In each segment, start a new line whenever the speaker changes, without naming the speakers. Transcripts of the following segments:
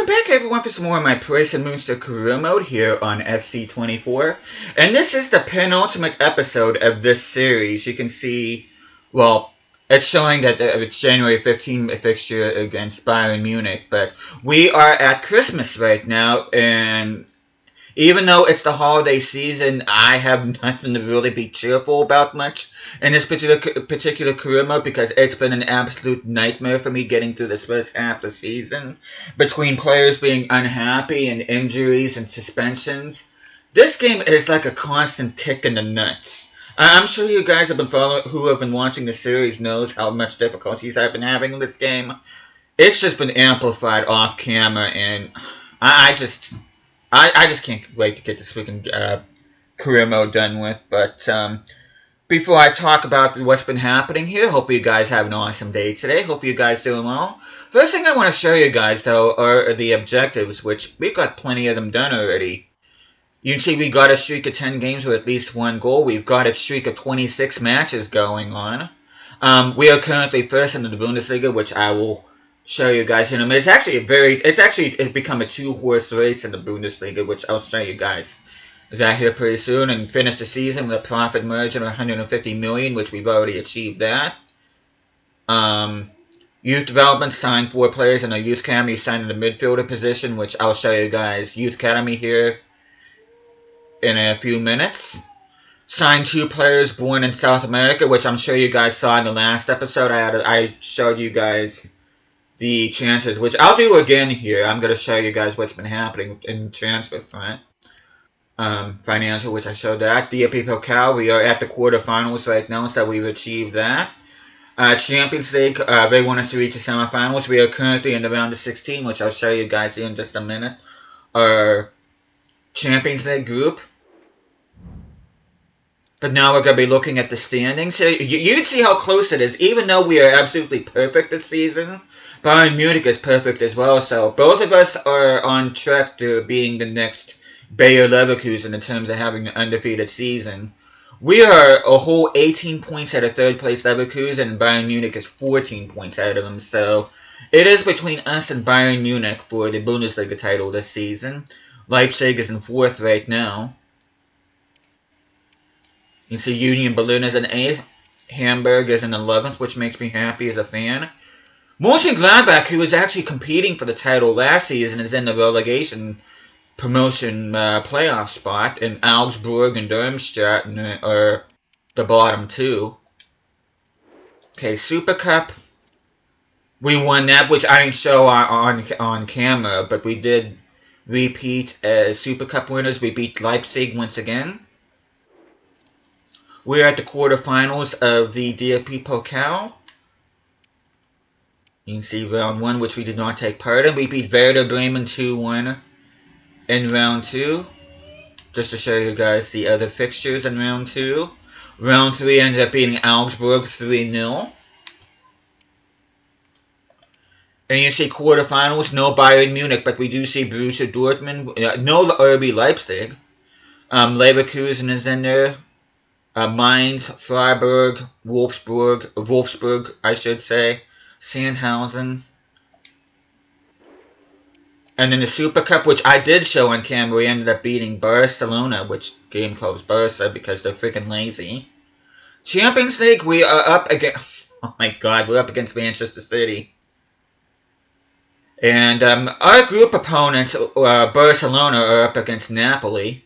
back everyone for some more of my Preussen Münster career mode here on FC24. And this is the penultimate episode of this series. You can see, well, it's showing that it's January 15th fixture against Bayern Munich. But we are at Christmas right now, and even though it's the holiday season, I have nothing to really be cheerful about much in this particular career mode because it's been an absolute nightmare for me getting through this first half of the season. Between players being unhappy and injuries and suspensions, this game is like a constant kick in the nuts. I'm sure you guys who have been watching the series knows how much difficulties I've been having in this game. It's just been amplified off camera, and I just can't wait to get this freaking career mode done with. But before I talk about what's been happening here, hope you guys have an awesome day today. Hope you guys doing well. First thing I want to show you guys, though, are the objectives, which we've got plenty of them done already. You can see we got a streak of 10 games with at least one goal. We've got a streak of 26 matches going on. We are currently first in the Bundesliga, which I will show you guys in a minute. It's become a two-horse race in the Bundesliga, which I'll show you guys that here pretty soon, and finish the season with a profit margin of 150 million, which we've already achieved that. Youth development signed 4 players in our youth academy, signed in the midfielder position, which I'll show you guys youth academy here in a few minutes. Signed 2 players born in South America, which I'm sure you guys saw in the last episode. I showed you guys the transfers, which I'll do again here. I'm going to show you guys what's been happening in transfer front. Financial, which I showed that. DFB Pokal, we are at the quarterfinals right now, so we've achieved that. Champions League, they want us to reach the semifinals. We are currently in the round of 16, which I'll show you guys in just a minute. Our Champions League group. But now we're going to be looking at the standings. You can see how close it is. Even though we are absolutely perfect this season, Bayern Munich is perfect as well. So both of us are on track to being the next Bayer Leverkusen in terms of having an undefeated season. We are a whole 18 points out of third place Leverkusen, and Bayern Munich is 14 points out of them. So it is between us and Bayern Munich for the Bundesliga title this season. Leipzig is in 4th right now. You can see Union Berlin is in 8th. Hamburg is in 11th, which makes me happy as a fan. Mönchengladbach, who was actually competing for the title last season, is in the relegation promotion playoff spot. And Augsburg and Darmstadt are the bottom 2. Okay, Super Cup. We won that, which I didn't show on camera, but we did repeat as Super Cup winners. We beat Leipzig once again. We're at the quarterfinals of the DFB Pokal. You can see round 1, which we did not take part in. We beat Werder Bremen 2-1 in round 2. Just to show you guys the other fixtures in round 2. Round 3 ended up beating Augsburg 3-0. And you can see quarterfinals, no Bayern Munich, but we do see Borussia Dortmund, no RB Leipzig. Leverkusen is in there. Mainz, Freiburg, Wolfsburg, I should say, Sandhausen. And in the Super Cup, which I did show on camera, we ended up beating Barcelona, which game called Barca because they're freaking lazy. Champions League, we are up against, oh my god, we're up against Manchester City. And our group opponents, Barcelona, are up against Napoli.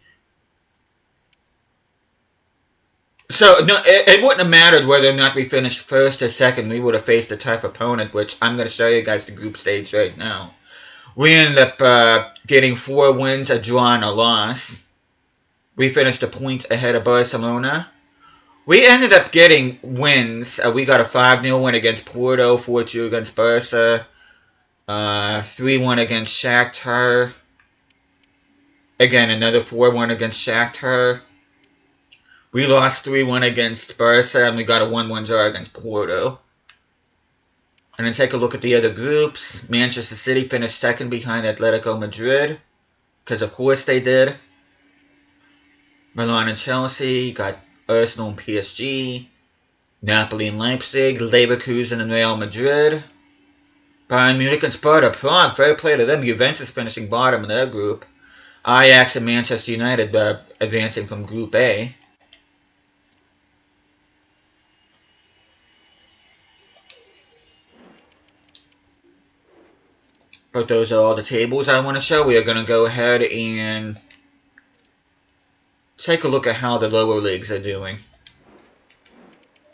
So, no, it wouldn't have mattered whether or not we finished first or second. We would have faced a tough opponent, which I'm going to show you guys the group stage right now. We ended up getting 4 wins, a draw, and a loss. We finished a point ahead of Barcelona. We ended up getting wins. We got a 5-0 win against Porto, 4-2 against Barca, 3-1 against Shakhtar. Again, another 4-1 against Shakhtar. We lost 3-1 against Barca, and we got a 1-1 draw against Porto. And then take a look at the other groups. Manchester City finished second behind Atletico Madrid, because of course they did. Milan and Chelsea, got Arsenal and PSG. Napoli and Leipzig, Leverkusen and Real Madrid. Bayern Munich and Sparta Prague, fair play to them. Juventus finishing bottom in their group. Ajax and Manchester United advancing from Group A. But those are all the tables I want to show. We are going to go ahead and take a look at how the lower leagues are doing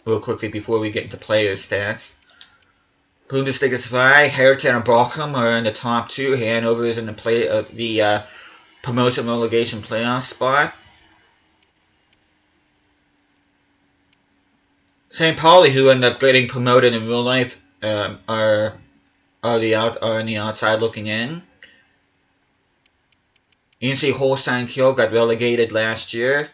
real quickly before we get into player stats. Bundesliga 2, Hertha and Bochum are in the top 2. Hanover is in the promotion relegation playoff spot. St. Pauli, who end up getting promoted in real life, are on the outside looking in. You can see Holstein Kiel got relegated last year.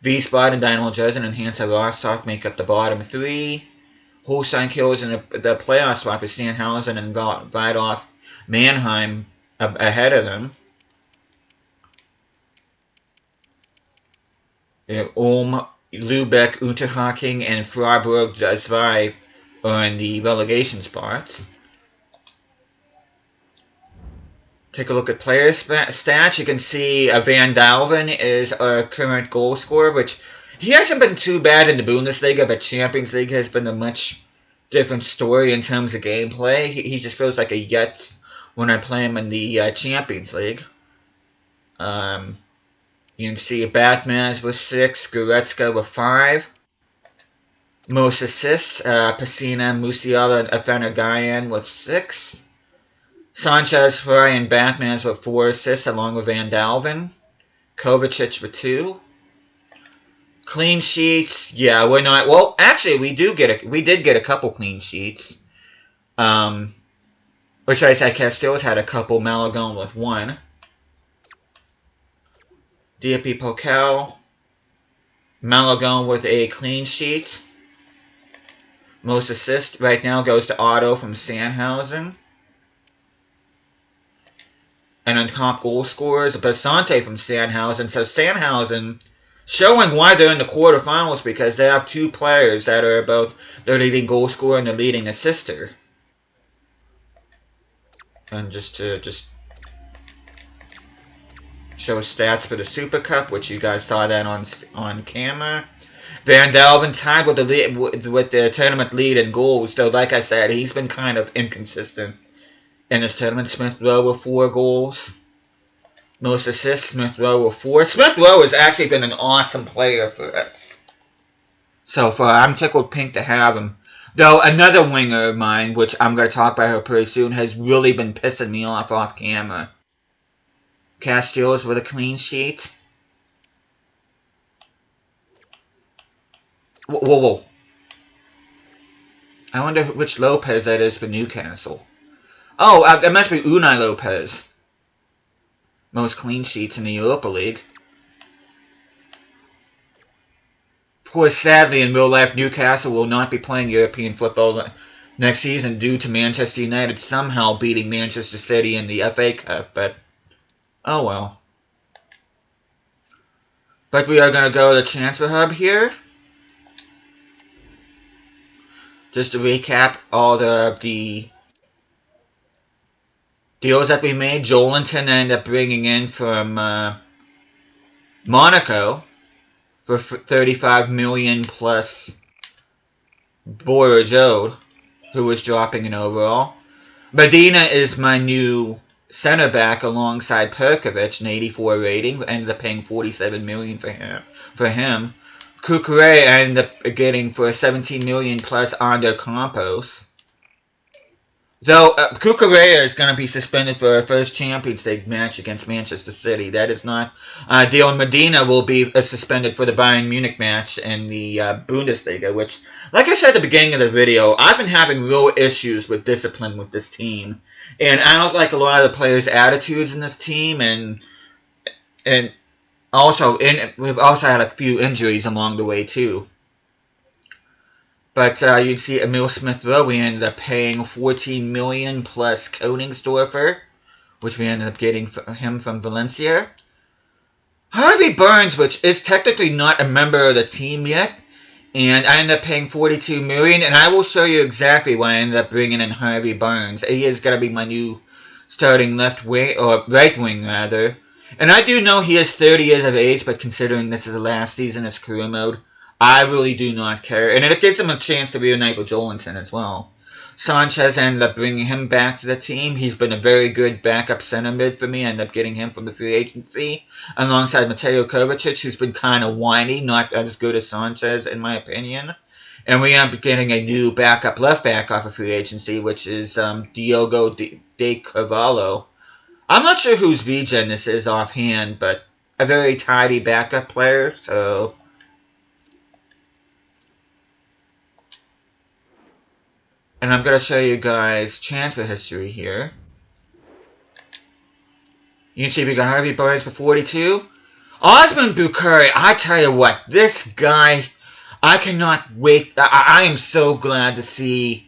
Wiesbaden, Dynamo Dresden, and Hansa Rostock make up the bottom 3. Holstein Kiel is in the playoff spot with Sandhausen and Weidhof Mannheim ahead of them. Ulm, Lübeck, Unterhaching, and Freiburg 2 are in the relegation spots. Take a look at player stats. You can see Van Dalven is our current goal scorer, which he hasn't been too bad in the Bundesliga, but Champions League has been a much different story in terms of gameplay. He just feels like a Yetz when I play him in the Champions League. You can see Batmans with 6, Goretzka with 5. Most assists, Pacina, Musiala, and Afenagayan with 6. Sanchez, Frey, and Batmans with 4 assists along with Van Dalven. Kovacic with 2. Clean sheets, yeah, we're not. Well, actually, we did get a couple clean sheets. Which I said Castillo's had a couple. Malagon with 1. DFB Pokal. Malagon with a clean sheet. Most assist right now goes to Otto from Sandhausen. And on top goal scorers, Basante from Sandhausen. So Sandhausen showing why they're in the quarterfinals, because they have 2 players that are both their leading goal scorer and their leading assister. And just to show stats for the Super Cup, which you guys saw that on camera. Van Dalven tied with the tournament lead in goals, though like I said, he's been kind of inconsistent in this tournament. Smith Rowe with 4 goals. Most assists, Smith Rowe with 4. Smith Rowe has actually been an awesome player for us so far. I'm tickled pink to have him. Though another winger of mine, which I'm going to talk about her pretty soon, has really been pissing me off camera. Castillo's with a clean sheet. Whoa. I wonder which Lopez that is for Newcastle. Oh, it must be Unai Lopez. Most clean sheets in the Europa League. Of course, sadly, in real life, Newcastle will not be playing European football next season due to Manchester United somehow beating Manchester City in the FA Cup, but oh well. But we are going to go to the Transfer Hub here. Just to recap all the deals that we made. Joelinton ended up bringing in from Monaco for 35 million plus Bora Jode, who was dropping an overall. Medina is my new center back alongside Perkovic, an 84 rating. Ended up paying 47 million for him. Cucurella ended up getting for 17 million plus Ander Campos. Though Cucurella is going to be suspended for our first Champions League match against Manchester City. That is not ideal. And Medina will be suspended for the Bayern Munich match in the Bundesliga, which, like I said at the beginning of the video, I've been having real issues with discipline with this team. And I don't like a lot of the players' attitudes in this team, and also we've also had a few injuries along the way too. But you can see Emil Smith-Rowe, we ended up paying 14 million plus Koningsdorfer, which we ended up getting him from Valencia. Harvey Barnes, which is technically not a member of the team yet, And I ended up paying $42 million, and I will show you exactly why I ended up bringing in Harvey Barnes. He is going to be my new starting left wing, or right wing rather. And I do know he is 30 years of age, but considering this is the last season as career mode, I really do not care. And it gives him a chance to reunite with Jolinton as well. Sanchez ended up bringing him back to the team. He's been a very good backup center mid for me. I ended up getting him from the free agency alongside Mateo Kovacic, who's been kind of whiny, not as good as Sanchez in my opinion. And we end up getting a new backup left back off of free agency, which is Diogo de Carvalho. I'm not sure whose regen this is offhand, but a very tidy backup player, so... And I'm going to show you guys transfer history here. You can see we got Harvey Barnes for 42. Osman Bukhari, I tell you what, this guy, I cannot wait. I am so glad to see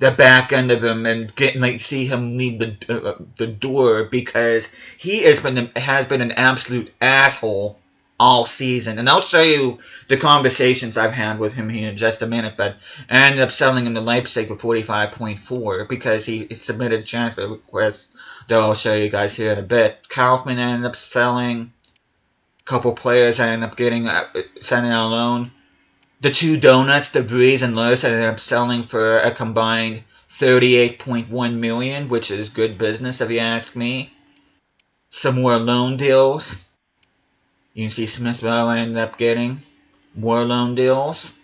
the back end of him and see him leave the door, because he has been an absolute asshole all season. And I'll show you the conversations I've had with him here in just a minute, but I ended up selling him to Leipzig for 45.4 because he submitted a transfer request that I'll show you guys here in a bit. Kaufman ended up selling. A couple players I ended up getting sending out loan. The two donuts, the Breeze and Lewis, ended up selling for a combined $38.1 million, which is good business if you ask me. Some more loan deals. You can see Smith-Rowe ended up getting more loan deals.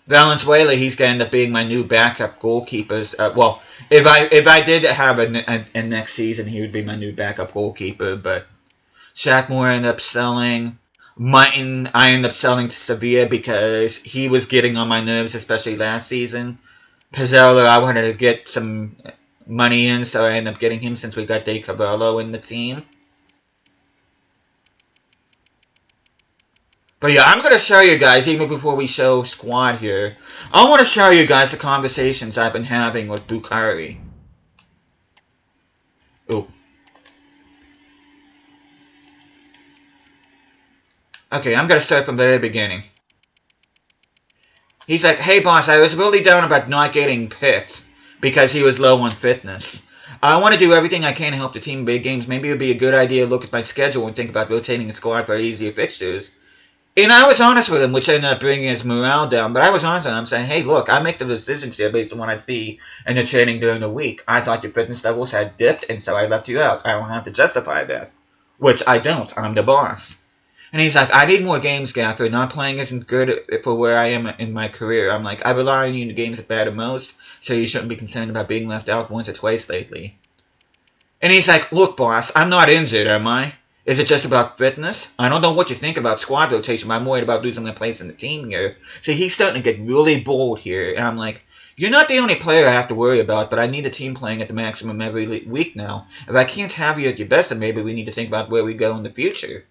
Valenzuela, he's going to end up being my new backup goalkeeper. Well, if I did have a next season, he would be my new backup goalkeeper. But Shackmore ended up selling. Martin, I ended up selling to Sevilla because he was getting on my nerves, especially last season. Pizarro, I wanted to get some money in, so I ended up getting him since we got De Carvalho in the team. But yeah, I'm going to show you guys, even before we show squad here, I want to show you guys the conversations I've been having with Bukhari. Ooh. Okay, I'm going to start from the very beginning. He's like, hey boss, I was really down about not getting picked because he was low on fitness. I want to do everything I can to help the team in big games. Maybe it would be a good idea to look at my schedule and think about rotating the squad for easier fixtures. And I was honest with him, which ended up bringing his morale down. But I was honest with him. I'm saying, hey, look, I make the decisions here based on what I see in the training during the week. I thought your fitness levels had dipped, and so I left you out. I don't have to justify that. Which I don't. I'm the boss. And he's like, I need more games, Gaffer. Not playing isn't good for where I am in my career. I'm like, I rely on you in the games that matter most, so you shouldn't be concerned about being left out once or twice lately. And he's like, look, boss, I'm not injured, am I? Is it just about fitness? I don't know what you think about squad rotation, but I'm worried about losing my place in the team here. See, he's starting to get really bold here, and I'm like, you're not the only player I have to worry about, but I need the team playing at the maximum every week now. If I can't have you at your best, then maybe we need to think about where we go in the future.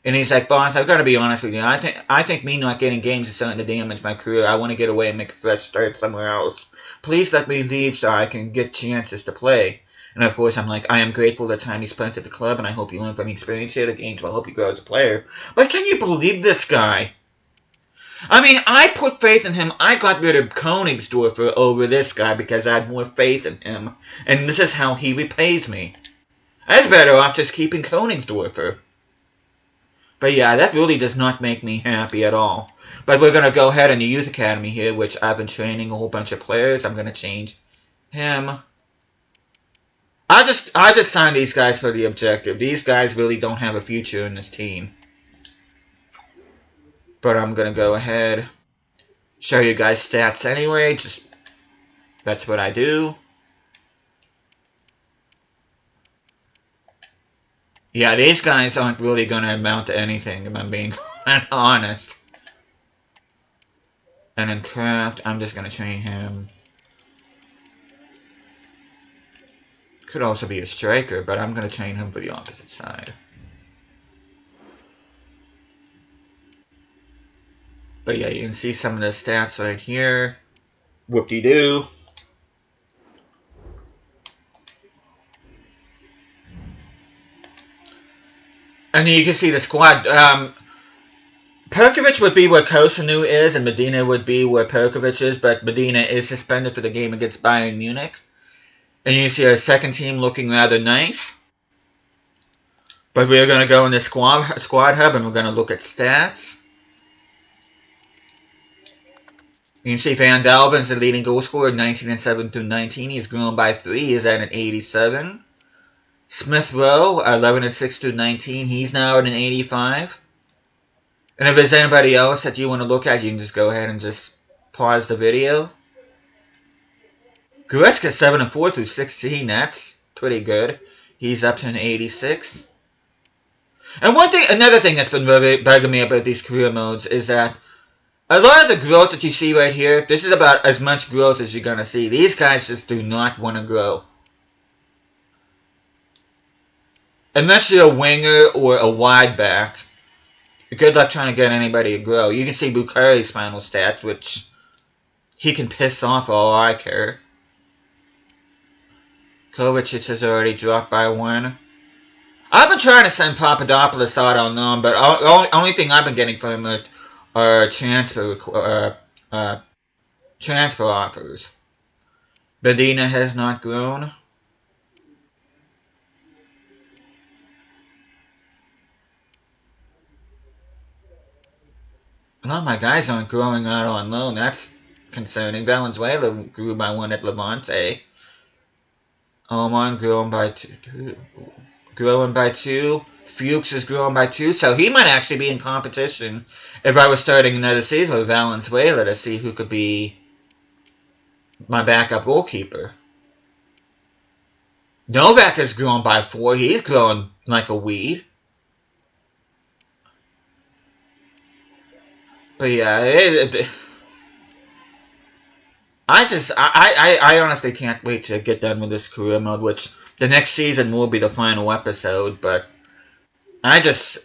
And he's like, boss, I've got to be honest with you. I think me not getting games is starting to damage my career. I want to get away and make a fresh start somewhere else. Please let me leave so I can get chances to play. And of course, I'm like, I am grateful for the time you spent at the club, and I hope you learn from the experience here. The games will help you grow as a player. But can you believe this guy? I mean, I put faith in him. I got rid of Königsdorfer over this guy because I had more faith in him. And this is how he repays me. I was better off just keeping Königsdorfer. But yeah, that really does not make me happy at all. But we're going to go ahead in the youth academy here, which I've been training a whole bunch of players. I'm going to change him. I just signed these guys for the objective. These guys really don't have a future in this team. But I'm going to go ahead, show you guys stats anyway. Just that's what I do. Yeah, these guys aren't really going to amount to anything, if I'm being honest. And in craft, I'm just going to train him. Could also be a striker, but I'm going to train him for the opposite side. But yeah, you can see some of the stats right here. Whoop-de-doo. And you can see the squad. Perkovic would be where Kosunu is, and Medina would be where Perkovic is, but Medina is suspended for the game against Bayern Munich. And you see our second team looking rather nice. But we're going to go in the squad hub, and we're going to look at stats. You can see Van Dalven's the leading goal scorer, 19 and 7 through 19. He's grown by 3. He's at an 87. Smith Rowe, 11 and 6 through 19. He's now at an 85. And if there's anybody else that you want to look at, you can just go ahead and just pause the video. Goretzka, 7 and 4 through 16. That's pretty good. He's up to an 86. And another thing that's been bugging me about these career modes is that a lot of the growth that you see right here, this is about as much growth as you're going to see. These guys just do not want to grow. Unless you're a winger or a wide back, good luck trying to get anybody to grow. You can see Bukhari's final stats, which he can piss off all I care. Kovacic has already dropped by 1. I've been trying to send Papadopoulos out on loan, but the only thing I've been getting from him are transfer offers. Bedina has not grown. No, my guys aren't growing out on loan. That's concerning. Valenzuela grew by 1 at Levante. Oman growing by 2. Fuchs is growing by 2. So he might actually be in competition if I was starting another season with Valenzuela to see who could be my backup goalkeeper. Novak has grown by 4. He's growing like a weed. But yeah, I honestly can't wait to get done with this career mode, which the next season will be the final episode, but this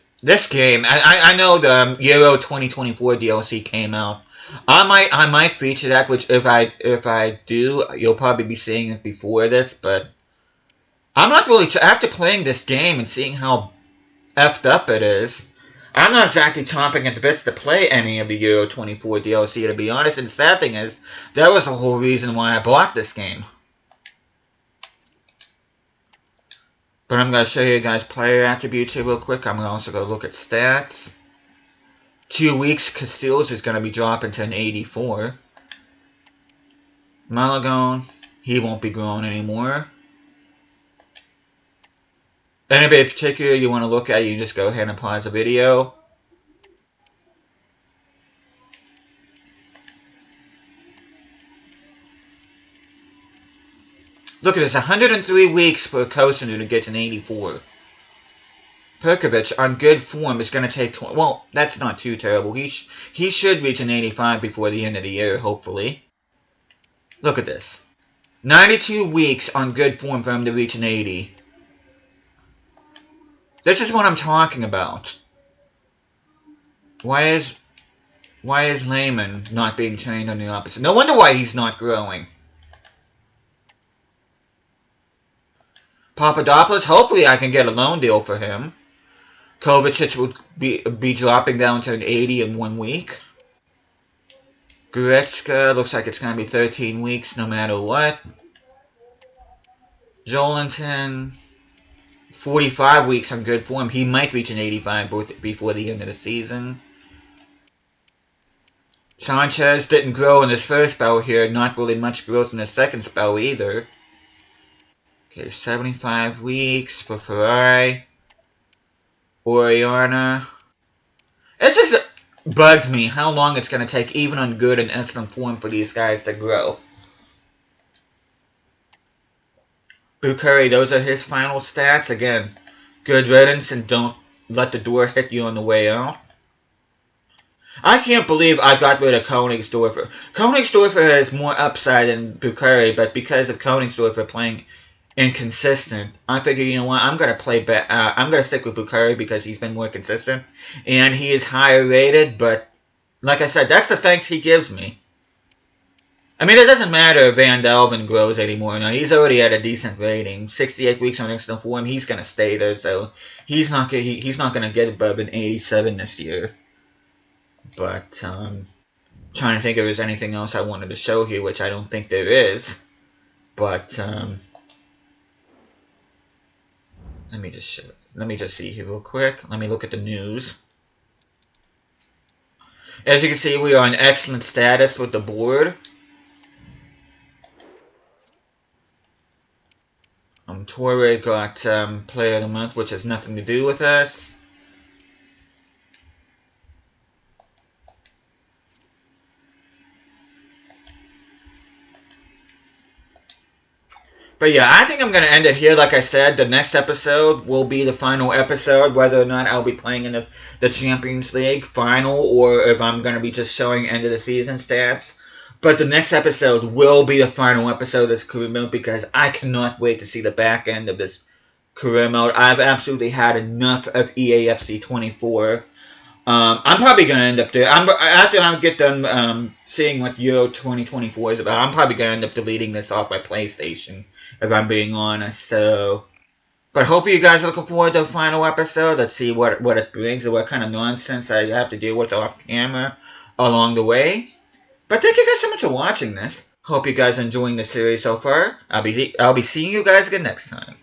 game, I know the Euro 2024 DLC came out. I might feature that, which if I do, you'll probably be seeing it before this, but I'm not really, after playing this game and seeing how effed up it is, I'm not exactly chomping at the bits to play any of the Euro 24 DLC, to be honest. And the sad thing is, that was the whole reason why I bought this game. But I'm going to show you guys player attributes here real quick. I'm also going to look at stats. 2 weeks, Castiles is going to be dropping to an 84. Malagone, he won't be growing anymore. Anybody in particular you want to look at, you can just go ahead and pause the video. Look at this, 103 weeks for Kosunu to get to an 84. Perkovic, on good form, is going to take 20. Well, that's not too terrible. He should reach an 85 before the end of the year, hopefully. Look at this. 92 weeks on good form for him to reach an 80. This is what I'm talking about. Why is Lehman not being trained on the opposite? No wonder why he's not growing. Papadopoulos, hopefully I can get a loan deal for him. Kovacic will be dropping down to an 80 in 1 week. Goretzka, looks like it's going to be 13 weeks no matter what. Jolinton, 45 weeks on good form. He might reach an 85 before the end of the season. Sanchez didn't grow in his first spell here. Not really much growth in his second spell either. Okay, 75 weeks for Ferrari. Oriana. It just bugs me how long it's going to take, even on good and excellent form, for these guys to grow. Bukhari, those are his final stats. Again, good riddance and don't let the door hit you on the way out. I can't believe I got rid of Königsdorfer. Königsdorfer has more upside than Bukhari, but because of Königsdorfer playing inconsistent, I figure, you know what, I'm gonna stick with Bukhari because he's been more consistent and he is higher rated. But like I said, that's the thanks he gives me. I mean, it doesn't matter if Van Dalven grows anymore. Now, he's already at a decent rating, 68 weeks on excellent form. He's gonna stay there, so he's not gonna get above an 87 this year. But trying to think if there's anything else I wanted to show here, which I don't think there is. But let me just see here real quick. Let me look at the news. As you can see, we are in excellent status with the board. Torre got Player of the Month, which has nothing to do with us. But yeah, I think I'm going to end it here. Like I said, the next episode will be the final episode, whether or not I'll be playing in the Champions League final or if I'm going to be just showing end of the season stats. But the next episode will be the final episode of this career mode because I cannot wait to see the back end of this career mode. I've absolutely had enough of EAFC 24. I'm probably going to end up there. After I get done seeing what Euro 2024 is about, I'm probably going to end up deleting this off my PlayStation, if I'm being honest. So, but hopefully you guys are looking forward to the final episode. Let's see what it brings and what kind of nonsense I have to deal with off camera along the way. But thank you guys so much for watching this. Hope you guys are enjoying the series so far. I'll be seeing you guys again next time.